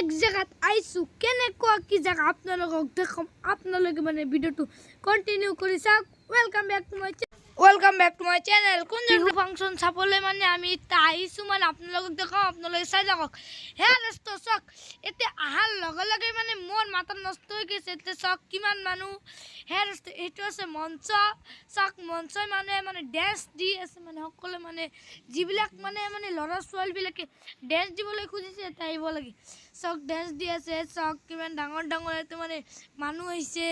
এক জায়গাত আইছো কেনেকুৱা কি জায়গা আপোনালোকক দেখাম আপোনালোকে মানে ভিডিওটো কন্টিনিউ কৰি চাওক welcome back to my channel কোন বিহু ফাংশন চাবলৈ মানে আমি আইছো মানে আপোনালোকক দেখাম আপোনালোকে চাই যাওক হে দোস্ত চাওক এতে আহাৰ লগে লগে মানে মোৰ মাথা নষ্ট হৈ গৈছে এতে চাওক কিমান মানুহ হে দোস্ত এইটো আছে মঞ্চ চাওক মঞ্চই মানে ড্যান্স দি আছে মানে সকলে মানে যিবিলাক মানে ল'ৰা ছোৱালীবিলাকে ড্যান্স দিবলৈ খুজিছে এটা আহিব লাগে চাওক ড্যান্স দি আছে চাওক কিমান ডাঙৰ ডাঙৰ এতে মানে মানুহ আহিছে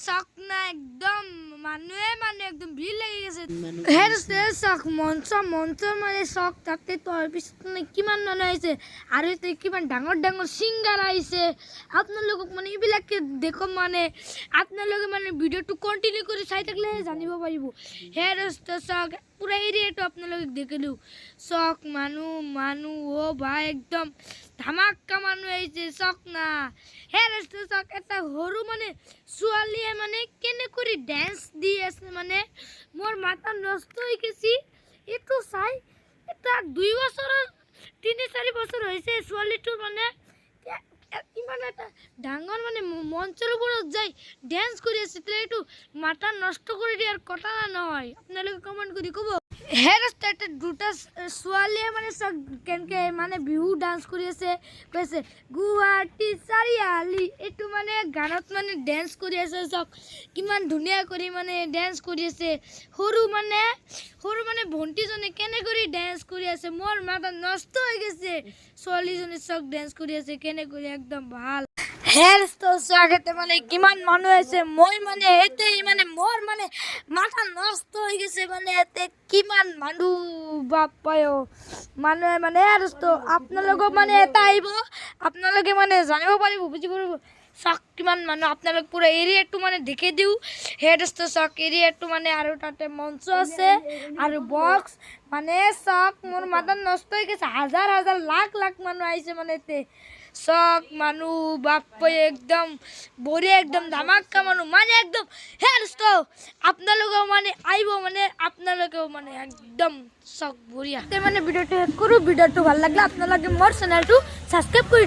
চাওক না একদম মানুহে মানে একদম ভিৰ লাগি গৈছে হে দোস্ত চাওক মঞ্চ মানে চাওক তাতে তাৰপিছত মানে কিমান মানুহ আহিছে আৰু এতে কিমান ডাঙৰ ডাঙৰ সিংগাৰ আহিছে আপোনালোকক মানে এইবিলাকে দেখো মানে আপোনালোকে মানে ভিডিওটো কন্টিনিউ কৰি চাই থাকিলে জানিব পাৰিব হে দোস্ত চাওক পুরা এরিয়াটা আপনাদেরকে দেখালো শখ মানু ও ভাই একদম ধামাক্কা মানুষ হয়েছে শখ না হ্যাঁ রাস্তা শখ এটা সরু মানে ছোৱালীয়ে মানে কেনে করে ড্যান্স দি আছে মানে মোর মাথা নষ্ট হয়ে গেছি একটু চাই এটা 2 বছর 3-4 বছর হয়েছে ছোৱালীটোৰ মানে ইমান এটা ডাঙৰ মানে মঞ্চৰ ওপৰত যাই ড্যান্স কৰি আছে এইটো মাথা নষ্ট কৰি দিয়াৰ কথা নহয় আপোনালোকে কমেন্ট কৰি ক'ব হে ৰাস্তা এটা দুটা ছোৱালীয়ে মানে কেনকে মানে বিহু ডান্স কৰি আছে কৈছে গুৱাহাটী চাৰিআলি এইটো মানে গানত মানে ড্যান্স কৰি আছে চাওক কিমান ধুনীয়া কৰি মানে ড্যান্স কৰি আছে সৰু মানে ভণ্টিজনী কেনে কৰি ড্যান্স কৰি আছে মোৰ মাথা নষ্ট হৈ গৈছে ছোৱালীজনী চাওক ড্যান্স কৰি আছে কেনে কৰি একদম ভাল হেৰস্তো স্বাগতে মানে কিমান মানুহ আছে মই মানে এতে মানে মোৰ মানে মাথা নষ্ট হৈ গৈছে মানে এতে কিমান মানুহ বাপায়ো মানুহে মানে হেৰস্তো আপোনালোকক মানে এটা আহিব আপোনালোকে মানে জানিব পাৰিব বুজি পাৰিব চাওক কিমান মানুহ আপোনালোক পুৰা এৰিয়াটো মানে দেখি দিও হেৰস্তো চাওক এৰিয়াটো মানে আৰু তাতে মঞ্চ আছে আৰু বক্স মানে চাওক মোৰ মাথা নষ্ট হৈ গৈছে হাজাৰ হাজাৰ লাখ লাখ মানুহ আহিছে মানে এতে শখ মানুষ বাপ্পা একদম বড়িয়া একদম ধামাক্কা মানুষ মানে একদম হ্যাঁ দোস্ত আপনালোকেও মানে আইব মানে আপনালোকেও মানে একদম শখ বড়িয়া মানে ভিডিওটা করু ভিডিওটা ভালো লাগলে আপনালোকে মোর চ্যানেলটো সাবস্ক্রাইব করে